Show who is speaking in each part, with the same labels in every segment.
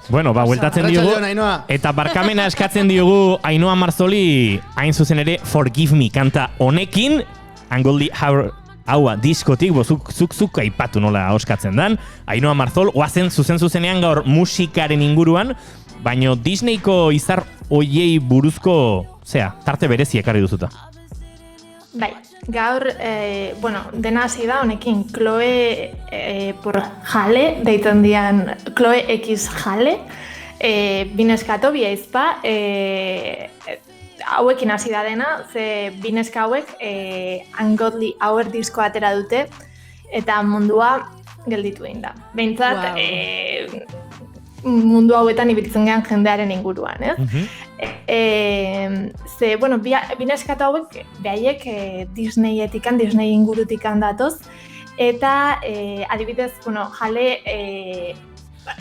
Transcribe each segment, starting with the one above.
Speaker 1: Bueno, bueltatzen diogu, eta barkamena eskatzen diogu Ainhoa Marzoli, hain zuzen ere Forgive Me kanta honekin, Angoldi haua diskotik, zuk aipatu nola oskatzen dan, Ainhoa Marzol, oazen zuzenean gaur musikaren inguruan, baino Disneyko izar oiei buruzko, tarte berezi ekarri duzuta.
Speaker 2: Bai, gaur, dena hasi da honekin, Chloe por Jale, deitzen dian Chloe X Jale, bineskato, bi aizpa, hauekin hasi da dena, ze bineska hauek Ungodly Hour disko atera dute, eta mundua gelditu egin da. Behintzat, mundu hauetan ibiltzen gehan jendearen inguruan, ez? Bineskatu hauek, behaiek Disneyetikan, Disney ingurutikan datoz, eta adibidez, Jale,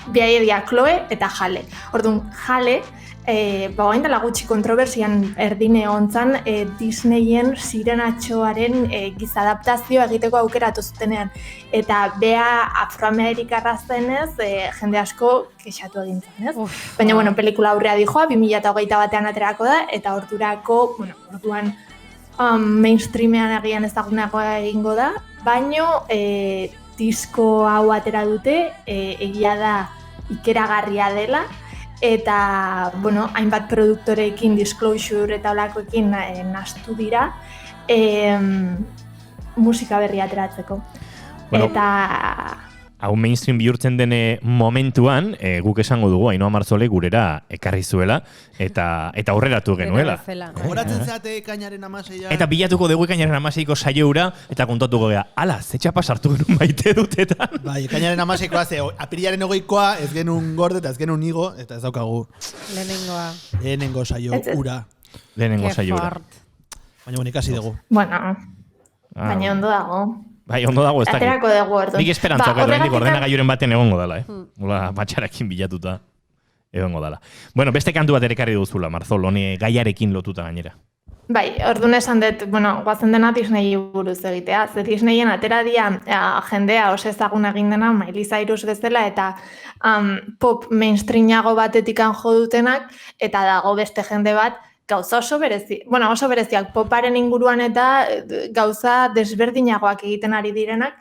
Speaker 2: behai edia Chloe eta Jale. Orduan, Jale, hain dela gutxi kontrobersian erdine hontzan Disneyen sirenatxoaren gizadaptazioa egiteko aukeratu zutenean. Eta bea afroamerikarra zenez, jende asko kexatu egintzen, ez? Baina, pelikula aurrea dijoa, 2021 batean aterako da, eta orduan mainstreamean agian ezagunagoa egingo da, baino disko hau atera dute, egia da ikeragarria dela, eta, hainbat produktoreekin, Disclosure eta olakoekin nahastu dira, musika berria ateratzeko. Eta...
Speaker 1: Hau mainstream bihurtzen dene momentuan, guk esango dugu, Ainhoa Marzole gurera ekarri zuela, eta aurreratu genuela.
Speaker 3: Goratzen zeate ekainaren 16.
Speaker 1: Eta bilatuko dugu ekainaren 16ko saioura, eta kontatuko gea, ala, zetxapa sartu genuen maite dutetan.
Speaker 3: Bai, ekainaren 16koa, apirilaren 20koa, ez genuen gorde eta ez genuen igo, eta ez daukagu. Lehenengo saio ura.
Speaker 1: Lehenengo saio ura.
Speaker 3: Baina ikasi dugu.
Speaker 2: Baina ondo dago.
Speaker 1: Bai, ondo dago ez dakit.
Speaker 2: Aterako dugu orduan.
Speaker 1: Nik esperantzak ordenagailuren baten egongo dela, Ola, batxarakin bilatuta egongo dela. Bueno, beste kantu bat ere ekarri duzula, Marzol, honi gaiarekin lotuta gainera.
Speaker 2: Bai, orduan esan dut, guazen dena Disney buruz egitea. Ze Disneyen atera dia jendea oso ezagun egin dena, Miley Cyrus bezala, eta pop mainstreamago batetikan jo dutenak, eta dago beste jende bat, gauza oso bereziak poparen inguruan eta gauza desberdinagoak egiten ari direnak,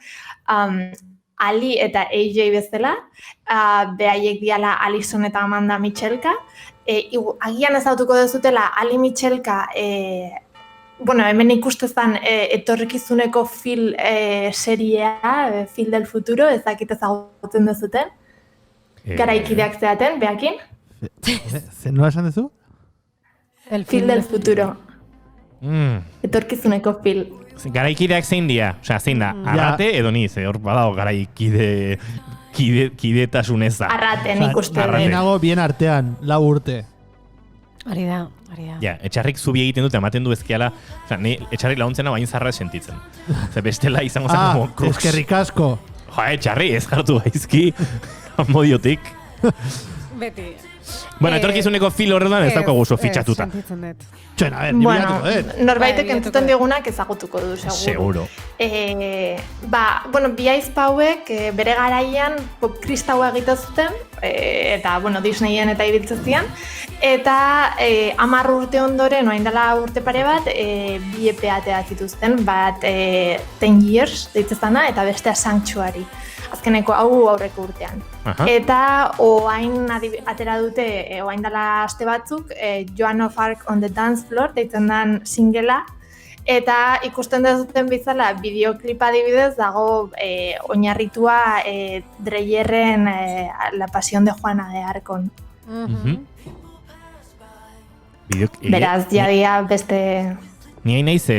Speaker 2: Ali eta AJ bezala, behaiek diala Alison eta Amanda Michelka, agian ezautuko dezutela Ali Michelka, hemen ikustezan etorrikizuneko Phil seriea, Phil del Futuro, ezakit ezagutzen dezuten, garaikideak zeaten, behakin.
Speaker 3: Zer nola esan dezu?
Speaker 2: El Phil del Futuro. Etorkizuneko Phil.
Speaker 1: Garaikideak zein dia? Osea, zein da? Arrate edo niz? Hor badago garaikidetasuneza.
Speaker 2: Arrate, nik uste.
Speaker 3: Arratenago bien artean, 4 urte.
Speaker 4: Hori da.
Speaker 1: Ja, etxarrik zubi egiten dute, ematen du ezkiala, osea, ni etxarrik laguntzena bain zarra sentitzen. Ze bestela izango zen como koks.
Speaker 3: Eskerrik asko.
Speaker 1: Jo, etxarri, ez jartu gaizki, amodiotik.
Speaker 4: Beti.
Speaker 1: Bueno, etorkizuneko Phil horretan ez daukagu oso fitxatuta.
Speaker 3: Txuen, a ver, ni bilatuko,
Speaker 2: norbaitek entzuten digunak ezagutuko du, seguro. Bi aizpa hauek bere garaian pop kristaua egiten zuten, eta, Disneyen eta ibiltzen zian, eta 10 urte ondoren, orain dela urte pare bat, bi EP atera zituzten, bat 10 Years deitzezana, eta bestea Sanctuary. Azkeneko hau aurreko urtean. Eta oain atera dute, oain dela aste batzuk, Joan of Arc on the Dance Floor, deitzen den singela, eta ikusten dezuten bizala, bideoklipa adibidez dago oinarritua Dreyerren La Pasión de Juana de Arcon. Beraz, jadia beste...
Speaker 1: Ni hain naiz,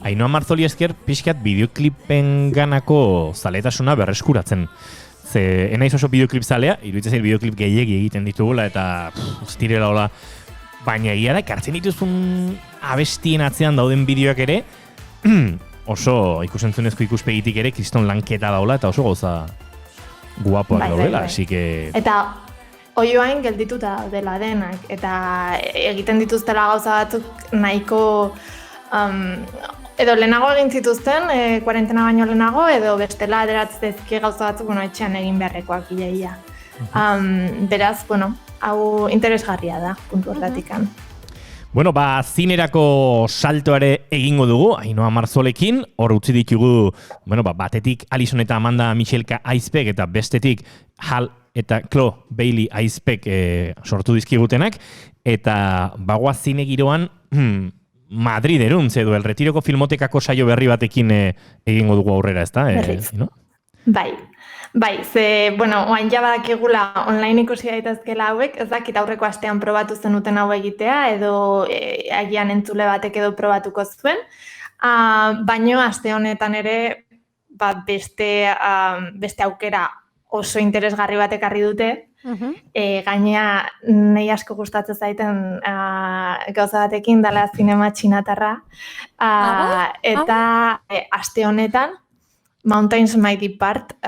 Speaker 1: Ainhoa Marzoli esker pixkat bideoklipen ganako zaletasuna berreskuratzen. Ze, enaiz oso bideoklip zalea, iruditzen zail bideoklip gehiegi egiten ditugula eta ustirela hola. Baina egia da, kartzen dituzun abestien atzean dauden bideoak ere, oso ikusentzunezko ikuspegitik ere kriston lanketa daula eta oso gauza guapoak daudela, así que...
Speaker 2: Eta oioain geldituta dela denak, eta egiten dituztela gauza batzuk nahiko edo lehenago egin zituzten, kuarentena baino lehenago, edo bestela ateratzezki gauza batzuk etxean egin beharrekoak ia. Beraz, bueno, hau interesgarria da, puntu horretikan.
Speaker 1: Bueno, zinerako saltoare egingo dugu, Ainhoa Marzolekin, hor utzi ditugu, batetik Alison eta Amanda Michelka Aizpek eta bestetik Hal eta Chloe Bailey Aizpek sortu dizkigutenak, eta bagoaz zine giroan Madrideruntz edo El Retiroko Filmotekako saio berri batekin egingo dugu aurrera, ezta? No?
Speaker 2: Bai, ze, oain jabadakigula online ikusi daitezkela hauek, ez dakit aurreko astean probatu zenuten hau egitea, edo agian entzule batek edo probatuko zuen, baino aste honetan ere beste aukera oso interesgarri bat ekarri dute, gainea nahi asko gustatzen zaiten gauza batekin dela zinema txinatarra, eta aste honetan Mountains Mighty Part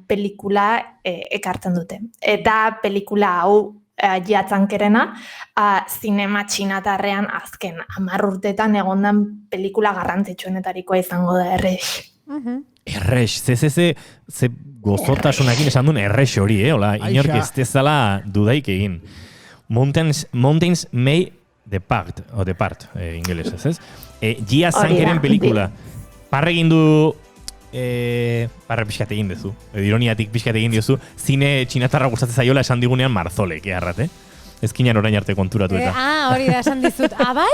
Speaker 2: pelikula ekartzen dute. Eta pelikula hau jatzankerena zinema txinatarrean azken 10 urteetan egondan pelikula garrantzitsuenetarikoa izango da Errex.
Speaker 1: Errex, ze gozotasunakin esan duen Errex hori, hola, inork ez dezala dudaik egin. Mountains May Depart, ingelesez, ez? Jia zankeren pelikula. Parregin du parre pixkat egin duzu, ironiatik pixkat egin diozu, zine txinatarra gustatzen zaiola esan digunean Marzolek, errat, ezkinan orain arte konturatu eta.
Speaker 4: Hori da, esan dizut, bai?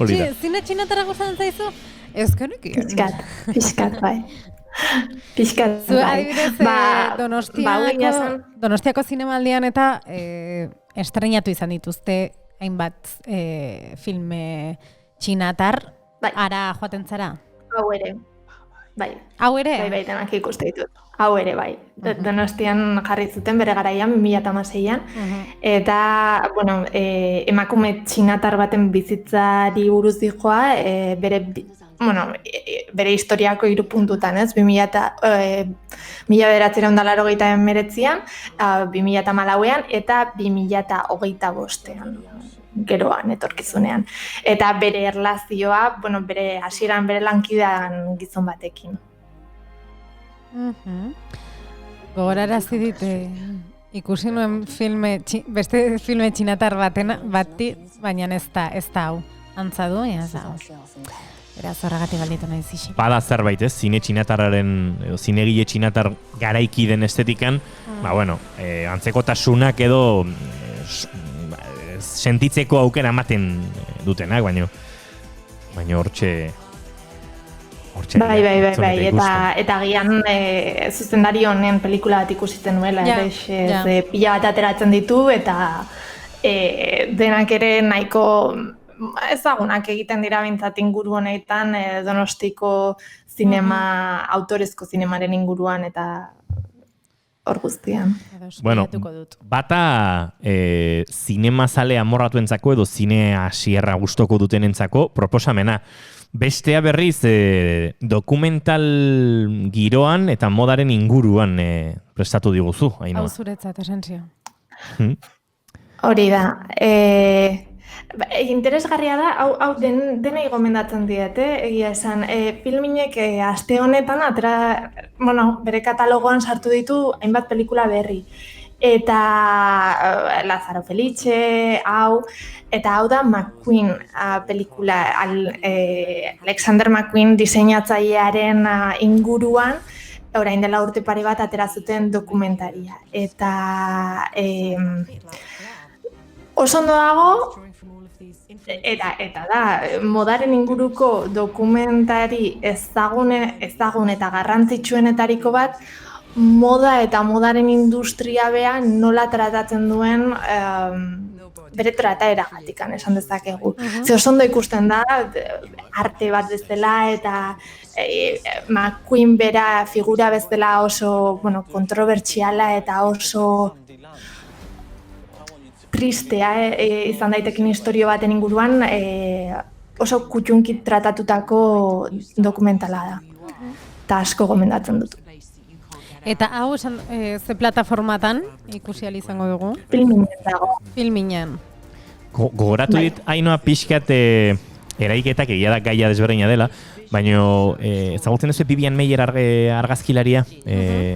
Speaker 1: Hori da.
Speaker 4: Zine txinatarra gustatzen zaizu? Ezkenik egin.
Speaker 2: Piskat, bai. Piskat,
Speaker 4: zu, adibidez, Donostiako zinemaldian eta estrenatu izan dituzte hainbat filme txinatar, ara joaten zara?
Speaker 2: Hau ere. Bai.
Speaker 4: Hau ere?
Speaker 2: Bai, denak ikuste ditut. Hau ere, bai. Donostian jarri zuten bere garaian, 2016an. Eta, emakume txinatar baten bizitzari buruz dijoa, bere historiako 3 puntutan, ez? 1989an, 2014an eta 2025an. Geroan, etorkizunean. Eta bere erlazioa, bere hasieran bere lankidean gizon batekin.
Speaker 4: Gogorarazi dit, ikusi nuen beste filme txinatar bati, baina ez da hau. Antza du, ez da hau. Beraz, horregatik galditu nahi zixi.
Speaker 1: Bada zerbait, ez? Zine txinatarraren, zinegile txinatar garaiki den estetikan, antzekotasunak edo sentitzeko aukera ematen dutenak, baina hortxe
Speaker 2: Bai, eta gian zuzendari honen pelikula bat ikusten nuela, pila bat ateratzen ditu, eta denak ere nahiko ezagunak egiten dira bintzat inguru honetan, Donostiko zinema, autorezko zinemaren inguruan, eta hor guztian.
Speaker 1: Bata zinema zale amorratuentzako edo zine hasierra gustoko dutenentzako proposamena. Bestea berriz dokumental giroan eta modaren inguruan prestatu diguzu, Ainhoa.
Speaker 4: Hau zuretzat, esentzio.
Speaker 2: Hori da. Interesgarria da, hau denei gomendatzen diete, egia esan. Filminek aste honetan bere katalogoan sartu ditu hainbat pelikula berri. Eta Lazaro Felice, eta hau da McQueen pelikula, Alexander McQueen diseinatzailearen inguruan, orain dela urte pare bat atera zuten dokumentaria. Eta oso ondo dago, eta da, modaren inguruko dokumentari ezagun eta garrantzitsuenetariko bat, moda eta modaren industria behan nola tratatzen duen bere trataeragatikan, esan dezakegu. Ze oso ondo ikusten da, arte bat bezala eta McQueen bera figura bezala oso kontrobertsiala eta oso tristea izan daitekin historio baten inguruan oso kutxunkit tratatutako dokumentala da. Eta asko gomendatzen dut.
Speaker 4: Eta hau ze plataformatan ikusi ahal izango dugu?
Speaker 2: Filminen dago.
Speaker 4: Filminen.
Speaker 1: Gogoratu dit, Ainhoa, pixkat eraiketak egia da gaia desberdina dela, baina ezagutzen duzu Vivian Maier argazkilaria,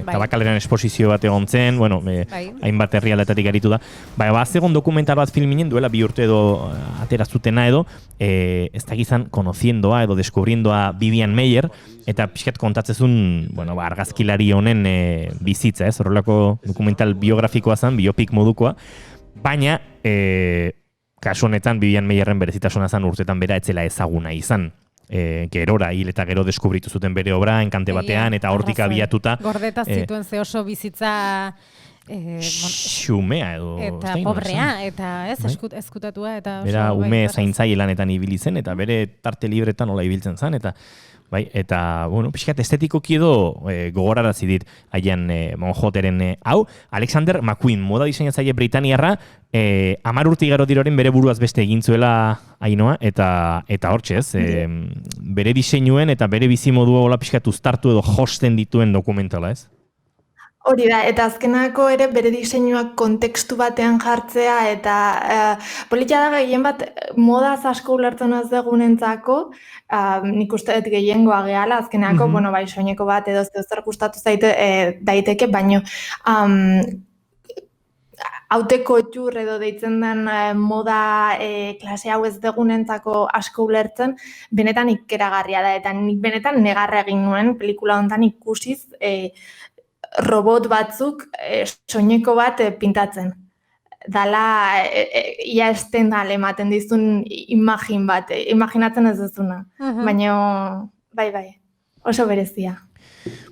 Speaker 1: Tabakaleran esposizio bat egon zen, bueno, hainbat herrialdetatik aritu da. Bazegon dokumental bat filminen duela 2 urte edo aterazutena edo, ez da gizan konoziendoa edo deskubriendoa Vivian Maier, eta pixkat kontatzezun, bueno, argazkilari honen bizitza, horrelako dokumental biografikoa zen, biopik modukoa, baina kasu honetan Vivian Maierren berezitasuna zen urtetan bera etzela ezaguna izan. Gerora hil eta gero deskubritu zuten bere obra enkante batean eta hortik abiatuta.
Speaker 4: Gordeta zituen ze oso bizitza
Speaker 1: xumea edo
Speaker 4: eta pobrea eta eskutatua eta oso
Speaker 1: bera ume zaintzaile lanetan ibili zen eta bere tarte libretan nola ibiltzen zen eta bueno, pixkat estetikoki edo gogorarazi dit haien monjoteren hau, Alexander McQueen, moda diseinatzaile britaniarra, 10 urte igaro diroren bere buruaz beste egin zuela Ainoa, eta hortxe ez, bere diseinuen eta bere bizimodua hola pixkat uztartu edo josten dituen dokumentala ez?
Speaker 2: Hori da, eta azkenako ere bere diseinuak kontekstu batean jartzea, eta politia da gehien bat modaz asko ulertzen ez dugunentzako, nik uste dut gehiengoa gehala, azkenako, bueno, bai, soineko bat edo zer gustatu daiteke, baino hauteko txur edo deitzen den moda klase hau ez dugunentzako asko ulertzen, benetan ikeragarria da, eta nik benetan negarra egin nuen pelikula honetan ikusiz, robot batzuk soineko bat pintatzen. Dala, ia estendal ematen dizun imagin bat, imaginatzen ez duzuna. Baina, bai, oso berezia.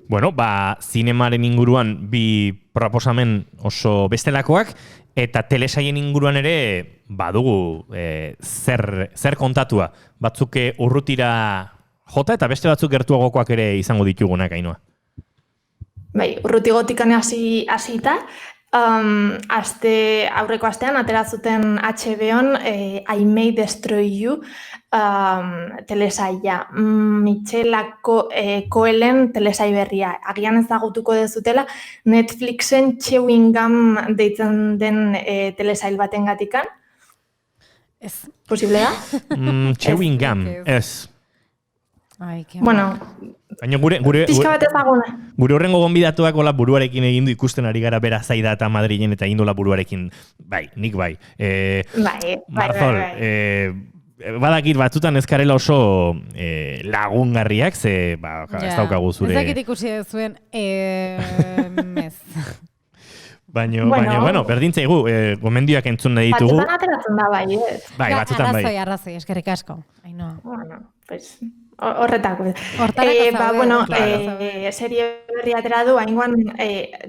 Speaker 1: Bueno, zinemaren inguruan bi proposamen oso bestelakoak, eta telesaien inguruan ere badugu zer kontatua. Batzuk urrutira jota eta beste batzuk gertuagokoak ere izango ditugunak, Ainoa.
Speaker 2: Bai, urrutigotikan hasita, aurreko astean atera zuten HBO-n I May Destroy You telesaia. Michela Coelen telesai berria. Agian ezagutuko dezutela Netflixen Chewing Gum deitzen den telesail baten gatikan.
Speaker 4: Ez.
Speaker 2: Posible da?
Speaker 1: Chewing Gum, ez.
Speaker 2: Bueno, pixka bat ezaguna.
Speaker 1: Gure horrengo gonbidatuak hola buruarekin egin du ikusten ari gara bera Zaida eta Madrilen eta egin dola buruarekin. Bai, nik bai. Marzol, badakit batzutan ezkarela oso lagungarriak, ze ez daukagu zure...
Speaker 4: Ez dakit ikusi zuen, ez...
Speaker 1: Baina, bueno, berdintzaigu, gomendioak entzun nahi ditugu.
Speaker 2: Batzutan ateratzen da, bai, ez?
Speaker 1: Bai, batzutan bai.
Speaker 4: Arrazoi, eskerrik asko.
Speaker 2: Bueno, pues... Horretako.
Speaker 4: Bueno,
Speaker 2: serie berri atera du, haingoan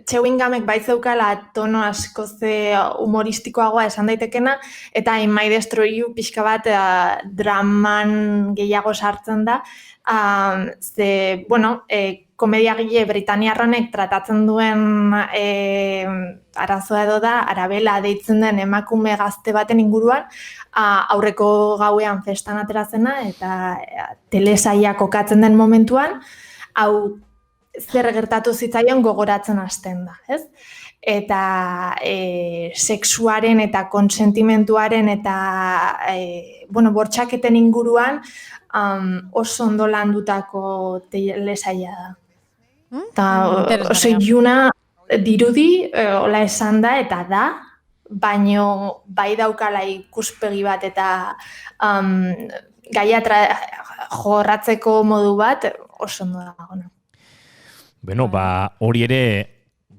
Speaker 2: Chewing Gumek baitzeukala tono asko ze humoristikoagoa esan daitekena, eta I May Destroy You pixka bat draman gehiago sartzen da. Ze, bueno, komediagile britaniarronek tratatzen duen arazoa edo da, Arabela deitzen den emakume gazte baten inguruan, aurreko gauean festan ateratzena eta telesaia kokatzen den momentuan, hau zer gertatu zitzaion gogoratzen hasten da, ez? Eta sexuaren eta konsentimentuaren eta bortxaketen inguruan oso ondo landutako telesaia da. Oso iluna dirudi, hola esan da, eta da, baino bai daukala ikuspegi bat eta gaia jorratzeko modu bat oso ondo dago.
Speaker 1: Bueno, hori ere,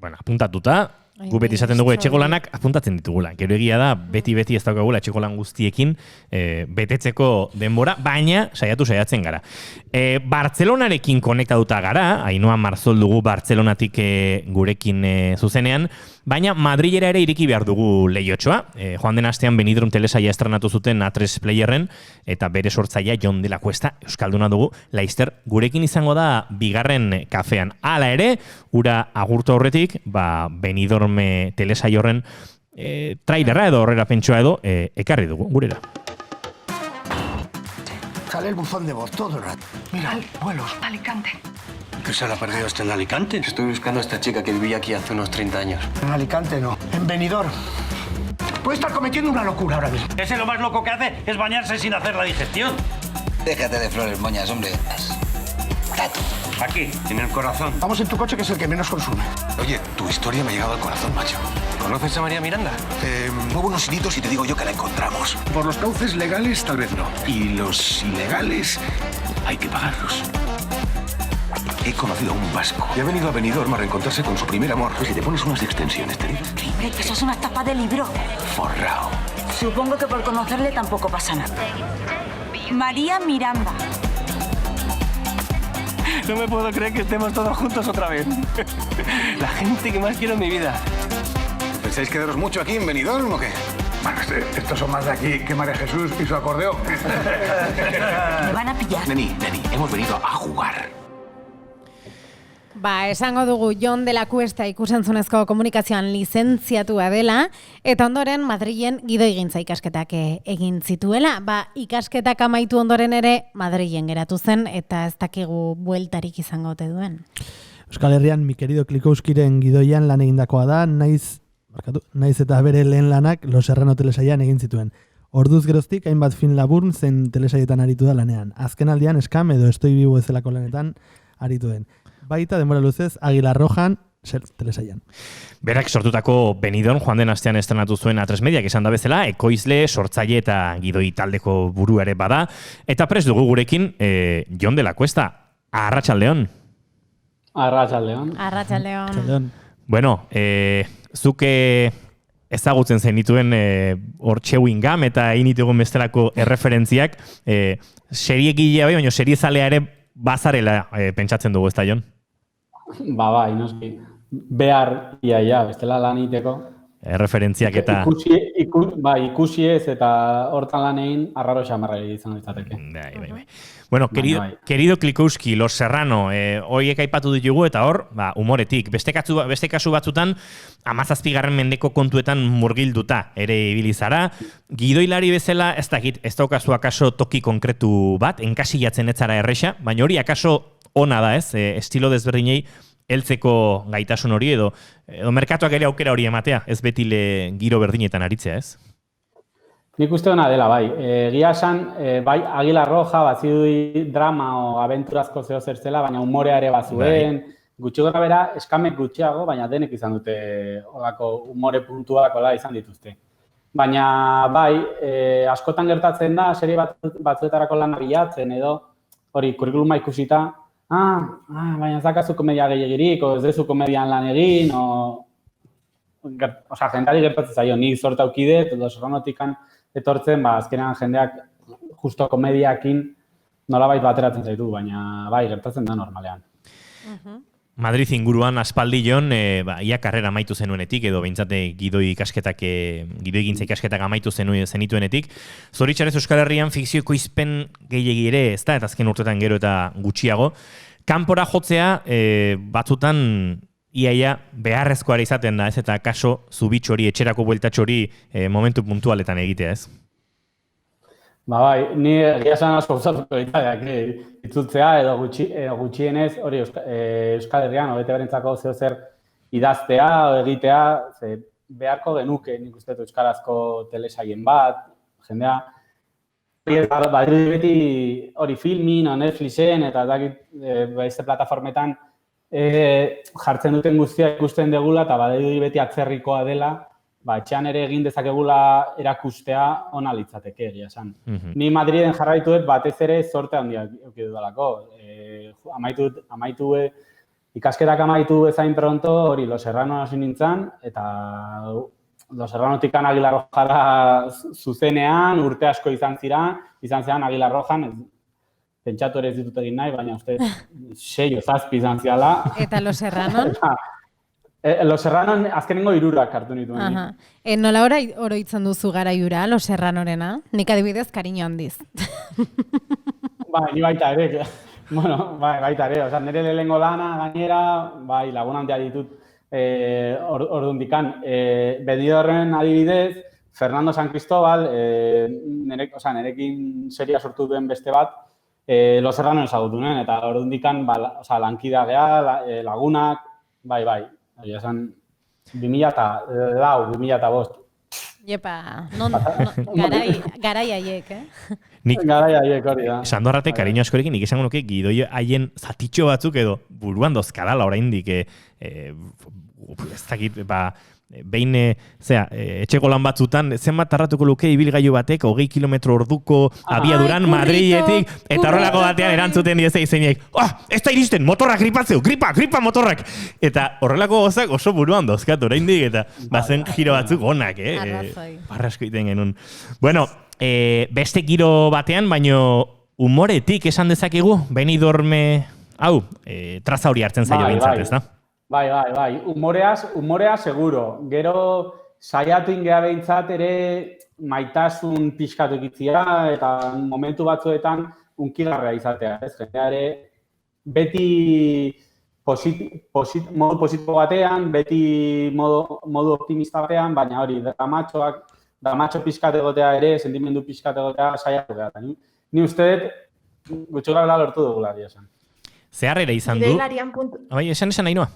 Speaker 1: apuntatuta, gu beti esaten dugu etxeko lanak apuntatzen ditugula. Gero egia da, beti ez daukagula etxeko lan guztiekin betetzeko denbora, baina saiatzen gara. Bartzelonarekin konektatuta gara, Ainoa Marzol dugu Bartzelonatik gurekin zuzenean, baina Madrilera ere ireki behar dugu lehiotxoa. Joan den astean Benidorm telesaia estrenatu zuten A3 Playerren, eta bere sortzailea Jon de la Cuesta euskalduna dugu. Laizter, gurekin izango da bigarren kafean. Hala ere, ura agurtu horretik, Benidorm telesaia horren trailerra edo horrera pentsoa edo ekarri dugu, gurera.
Speaker 5: Jale el buzón de voz todo el rato. Mira, vuelos.
Speaker 6: Alicante.
Speaker 5: ¿Qué se le ha perdido en Alicante?
Speaker 6: Estoy buscando a esta chica que vivía aquí hace unos 30 años.
Speaker 5: En Alicante no, en Benidorm. Puede estar cometiendo una locura ahora mismo.
Speaker 7: Ese lo más loco que hace es bañarse sin hacer la digestión.
Speaker 8: Déjate de flores moñas, hombre.
Speaker 5: tato.
Speaker 6: Aquí, en el corazón.
Speaker 5: Vamos en tu coche, que es el que menos consume.
Speaker 6: Oye, tu historia me ha llegado al corazón, macho. ¿Conoces a María Miranda?
Speaker 5: Muevo unos hilitos y te digo yo que la encontramos. Por los cauces legales, tal vez no. Y los ilegales, hay que pagarlos. He conocido a un vasco y ha venido a Benidorm a reencontrarse con su primer amor. Si te pones unas extensiones, te dices.
Speaker 7: Hombre, que eso es una tapa de libro.
Speaker 5: Forrao.
Speaker 7: Supongo que por conocerle tampoco pasa nada. María Miranda.
Speaker 6: No me puedo creer que estemos todos juntos otra vez. La gente que más quiero en mi vida.
Speaker 5: ¿Pensáis quedaros mucho aquí en Benidorm o qué?
Speaker 8: Bueno, estos son más de aquí que María Jesús y su acordeón.
Speaker 7: Me van a pillar.
Speaker 5: Neni, hemos venido a jugar.
Speaker 4: Esango dugu Jon de la Cuesta ikusentzunezko komunikazioan lizentziatua dela, eta ondoren Madrilen gidoigintza ikasketak egin zituela. Ikasketak amaitu ondoren ere Madrilen geratu zen, eta ez dakigu bueltarik izango ote duen.
Speaker 3: Euskal Herrian, mi querido Klikowskiren gidoian lan egindakoa da, naiz eta bere lehen lanak Los Serrano telesailan egin zituen. Orduz geroztik, hainbat film labur zen telesaietan aritu da lanean. Azken aldian, Scam edo Estoy Vivo ezelako lanetan aritu den. Baita denbora luzez Águila Rojan telesailan.
Speaker 1: Berak sortutako Benidorm joan den astean estrenatu zuen A3 Mediak esan da bezala, ekoizle, sortzaile eta gidoi taldeko buru ere bada. Eta prest dugu gurekin Jon de la Cuesta. Arratsaldeon.
Speaker 4: Arratsaldeon.
Speaker 1: Bueno, zuke ezagutzen zenituen Hortxe Wingam eta egin ditugun bestelako erreferentziak, seriegilea baina seriezalea ere bazarela pentsatzen dugu, ez da, Jon?
Speaker 9: Bai, noski. Behar iaia, bestela lan egiteko.
Speaker 1: Erreferentziak eta...
Speaker 9: Ikusi ez eta hortan lan egin arraro xamarra izan ditzateke.
Speaker 1: Bai. Bueno, querido Klikowski, Los Serrano, horiek aipatu ditugu eta hor, humoretik. Beste kasu batzutan, 17. mendeko kontuetan murgilduta ere ibili zara. Gidoilari bezala, ez dakit, ez daukazu akaso toki konkretu bat, enkasillatzen ez zara erresa, baina hori akaso ona da, ez? Estilo desberdinei heltzeko gaitasun hori edo merkatuak ere aukera hori ematea, ez betile giro berdinetan aritzea, ez?
Speaker 9: Nik uste hona dela, bai. Egia esan, bai, Águila Roja bazidu drama o abenturazko zeo zertzela, baina humorea ere bazuen. Gutxi gora bera, eskamek gutxiago, baina denek izan dute olako humore puntuak ola izan dituzte. Baina, bai, askotan gertatzen da, serie batzuetarako lan bilatzen edo, hori, kurrikuluma ikusita, baina zakazu komedia gehiagirik, o ez dezu komedian lan egin, jendari gertatzen zaio, nik zorta aukidet, Los Serranotikan etortzen, azkenean jendeak justo komediakin nolabait bateratzen zaitu, baina bai, gertatzen da normalean.
Speaker 1: Madrid inguruan aspaldi Jon, ia karrera amaitu zenuenetik, edo behintzate gidoigintza ikasketak amaitu zenituenetik. Zoritxarez Euskal Herrian fikzio ekoizpen gehiegi ere, ez da, eta azken urtetan gero eta gutxiago. Kanpora jotzea, batzutan iaia beharrezkoa izaten da, ez, eta kaso zubitxo hori, etxerako bueltatxo hori momentu puntualetan egitea, ez?
Speaker 9: Bai, ni egia esan asko gustatuko ditzadak itzultzea edo gutxienez hori Euskal Herrian hobete berentzako zer idaztea o egitea, beharko genuke, nik uste euskarazko telesaien bat, jendea beti hori Filmin o Netflixen eta beste plataformetan jartzen duten guztia ikusten degula eta badirudi beti atzerrikoa dela, etxean ere egin dezakegula erakustea ona litzateke, egia esan. Ni Madriden jarraitu dut batez ere zorte handia eduki dudalako. Ikasketak amaitu bezain pronto, hori Los Serrano hasi nintzen, eta Los Serranotikan Águila Rojara zuzenean, urte asko izan ziren Águila Rojan, pentsatu ere ez ditut egin nahi, baina uste 6 o 7 izan ziala.
Speaker 4: Eta Los Serranon?
Speaker 9: Los Serranon azkenengo 3 hartu nituen.
Speaker 4: Nola oroitzen duzu garaiura, Los Serranorena? Nik adibidez kariño handiz.
Speaker 9: Ni baita ere. Bueno, baita ere. Nire lehengo lana gainera, lagun handia ditut ordundikan. Benidorren adibidez, Fernando San Cristóbal, nerekin seria sortu duen beste bat, Los Serrano ezagutu nuen, eta ordundikan lankidea geha, lagunak, bai. Egia esan, 2004, 2005.
Speaker 4: Jepa, garai haiek,
Speaker 1: Nik
Speaker 9: Garai haiek hori da.
Speaker 1: Sandorrate kariño askorekin nik esango nuke gidoi haien zatitxo batzuk edo buruan dozkadala oraindik ez dakit, behin etxeko lan batzutan zenbat tarratuko luke ibilgailu batek 20 kilometro orduko abiaduran Madriletik eta horrelako batean erantzuten dieze izeinek ez da iristen, motorrak gripatzeu, gripa motorrak eta horrelako gozak oso buruan dozkat oraindik eta bazen giro batzuk onak barra asko iten genuen bueno, beste giro batean baino umoretik esan dezakegu Benidorme hau, traza hori hartzen zaio bintzat, ez da?
Speaker 9: Bai. Umorea seguro. Gero saiatu ingea behintzat ere maitasun pixkatu ikitzia eta momentu batzuetan unkigarria izatea. Jendea ere beti modu positibo batean, beti modu optimista batean, baina hori dramatxo pixkate egotea ere, sentimendu pixkate egotea saiatu behar. Ni uste dut gutxura lortu dugula esan.
Speaker 1: Zehar ere izan du. Esan nahi noa.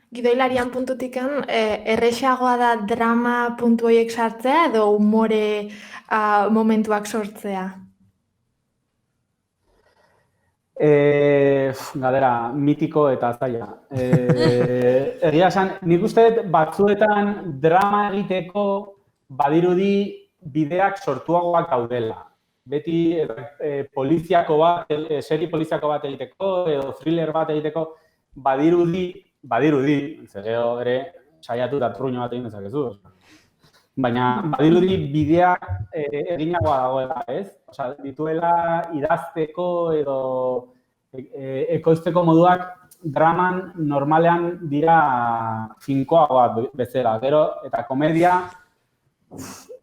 Speaker 2: Gidoilarian puntutikan, erresagoa da drama puntu horiek sartzea edo umore momentuak sortzea?
Speaker 9: Galdera, mitiko eta zaila. Egia esan, nik uste batzuetan drama egiteko badirudi bideak sortuagoak daudela. Beti poliziako bat, seri poliziako bat egiteko edo thriller bat egiteko badirudi, zereo ere saiatu eta truño bat egin dezakezu. Baina badirudi bideak eginagoa dagoela, ez? Osea, dituela idazteko edo ekoizteko moduak draman normalean dira finkoagoak bezala. Gero, eta komedia,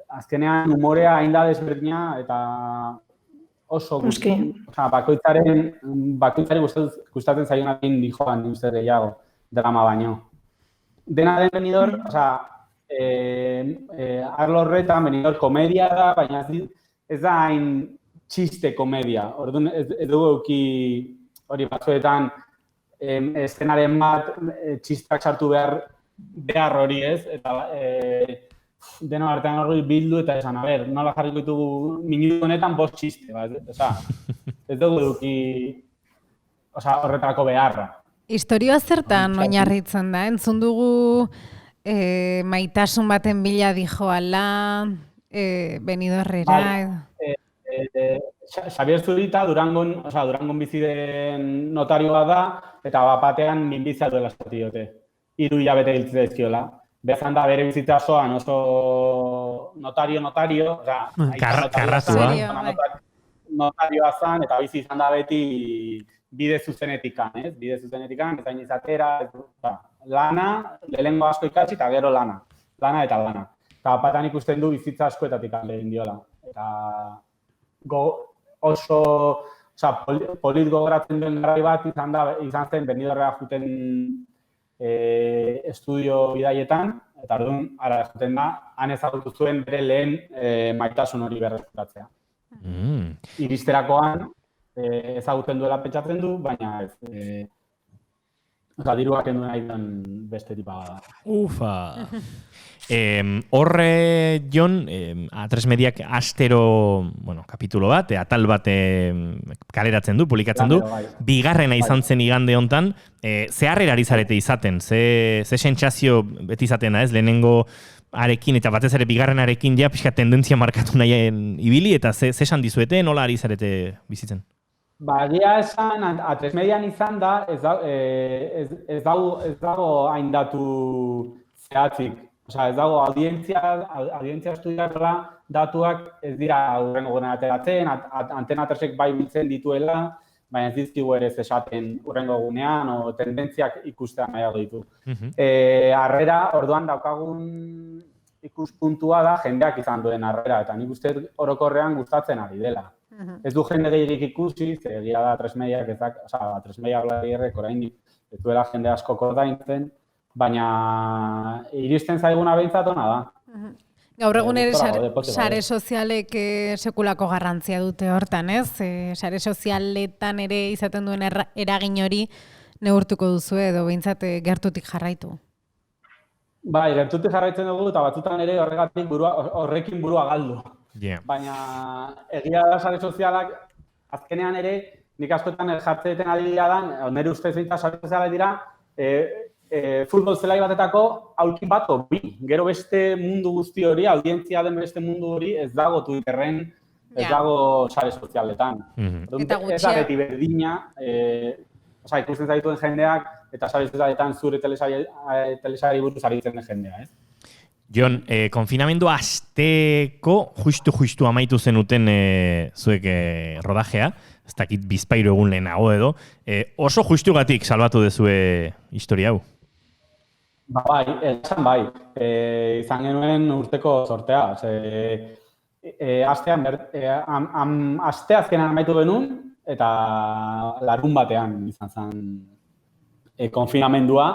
Speaker 9: azkenean umorea hain da desberdina eta oso bakoitzaren gustatzen zaionakin dijoan uste gehiago drama baino. Dena den Benidorm, arlo horretan Benidorm komedia da, baina ez da hain txiste komedia. Orduan ez dugu euki hori batzuetan eszenaren bat txistak sartu behar hori ez, eta deno artean hori bildu eta esan, nola jarriko ditugu minutu honetan 5 txiste, ez dugu duki horretarako beharra.
Speaker 4: Historioa zertan oinarritzen da, entzun dugu maitasun baten bila dijoala, Benidorrera.
Speaker 9: Xabier Zurita Durangon bizi den notarioa da, eta batean minbizia duela diote. 3 hilabete hiltze dizkiola. Bezan da bere bizitzasoan oso notario,
Speaker 1: karrazua.
Speaker 9: Notarioa zan, eta bizi izan da beti bide zuzenetikan, ez? Bide zuzenetikan, ezain izatera, lana, lehengo asko ikatzi eta gero lana. Lana eta lana. Eta batan ikusten du bizitza askoetatik egin diola. Eta oso polit gogoratzen duen garai bat izan zen Benidorrera juten estudio bidaietan, eta orduan, ara juten da, han ezagutu zuen bere lehen maitasun hori berreskuratzea. Iristerakoan ezaguten duela pentsatzen du, baina ez, diruak enduen nahi den beste tipa da.
Speaker 1: Ufa! Horre, Jon, A3 Mediak astero, kapitulo bat, atal bat kaleratzen du, publikatzen du. Bigarrena izan zen igande hontan, zeharrera ari zarete izaten, ze sentsazio beti izatena, ez? Lehenengo arekin eta batez ere bigarrenarekin ja pixka tendentzia markatu nahien ibili, eta ze esan dizuete, nola ari zarete bizitzen?
Speaker 9: Egia esan, A3 Median izan da, ez dago hain datu zehatzik. Ez dago, audientzia estudiarla datuak ez dira hurrengo gurean ateratzen, Antena 3ek bai biltzen dituela, baina ez dizkigu ere esaten hurrengo gunean, o tendentziak ikustea nahiago ditu. Harrera, orduan daukagun ikuspuntua da jendeak izan duen harrera, eta nik uste orokorrean gustatzen ari dela. Ez du jende gehiagik ikusi, egia da A3 Mediak ezak, A3 Media Blairrek oraindik ez duela jende asko kordaintzen, baina iristen zaiguna behintzat ona da.
Speaker 4: Gaur egun ere sare sozialek sekulako garrantzia dute hortan, ez? Sare sozialetan ere izaten duen eragin hori neurtuko duzu edo behintzat gertutik jarraitu.
Speaker 9: Bai, gertute jarraitzen dugu eta batzutan ere horrekin burua galdu.
Speaker 1: Yeah.
Speaker 9: Baina egia da sare sozialak azkenean ere nik askotan jartzen adibidea dan, nire ustez bintzat sare sozialak dira, futbol zelai batetako aulkin bat bi. Gero beste mundu guzti hori, audientzia den beste mundu hori ez dago Twitterren, ez dago sare sozialetan. Ez da beti berdina, ikusten zaituen jendeak, eta sare sozialetan zure telesari buruz aritzen den jendea, ez?
Speaker 1: Jon, konfinamendu asteko justu amaitu zenuten zuek rodajea, ez dakit bizpairo egun lehenago edo, oso justugatik salbatu dezue historia hau?
Speaker 9: Bai, esan bai. Izan genuen urteko sortea. Aste azkenan amaitu genuen, eta larun batean izan zen konfinamendua.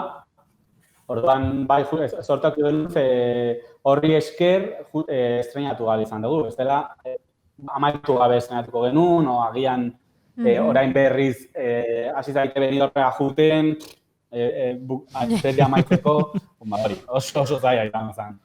Speaker 9: Orduan, bai, sortatu denuz, horri esker estrenatu gabe izan dugu. Ez dela, amaitu gabe estrenatuko genuen, o agian orain berriz hasi zaite Benidormera juten, antzerdia amaitzeko, oso zaila izan zen.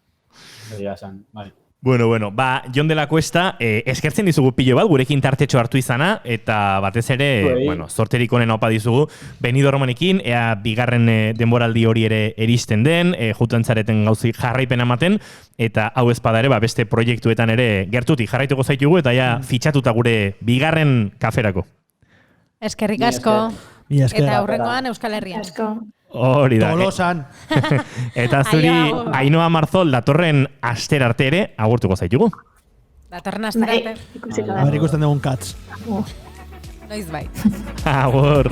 Speaker 9: Egia esan, bai.
Speaker 1: Bueno, Jon de la Cuesta, eskertzen dizugu pilo bat, gurekin tartetxo hartu izana, eta batez ere, zorterik honen opa dizugu, Benidormanekin, ea bigarren denboraldi hori ere eristen den, juten zareten gauzi jarraipen ematen, eta hau ezpada ere, beste proiektuetan ere gertutik jarraituko zaitugu, eta ja fitxatuta gure bigarren kaferako.
Speaker 4: Eskerrik asko. Eta aurrengoan Euskal Herrian.
Speaker 1: Hori da.
Speaker 3: Tolosan.
Speaker 1: Eta zuri Ainhoa Marzol datorren aster arte ere agurtuko zaitugu.
Speaker 4: Datorren aster arte.
Speaker 3: Aber ikusten dugun katz.
Speaker 4: Noiz bai.
Speaker 1: Agur.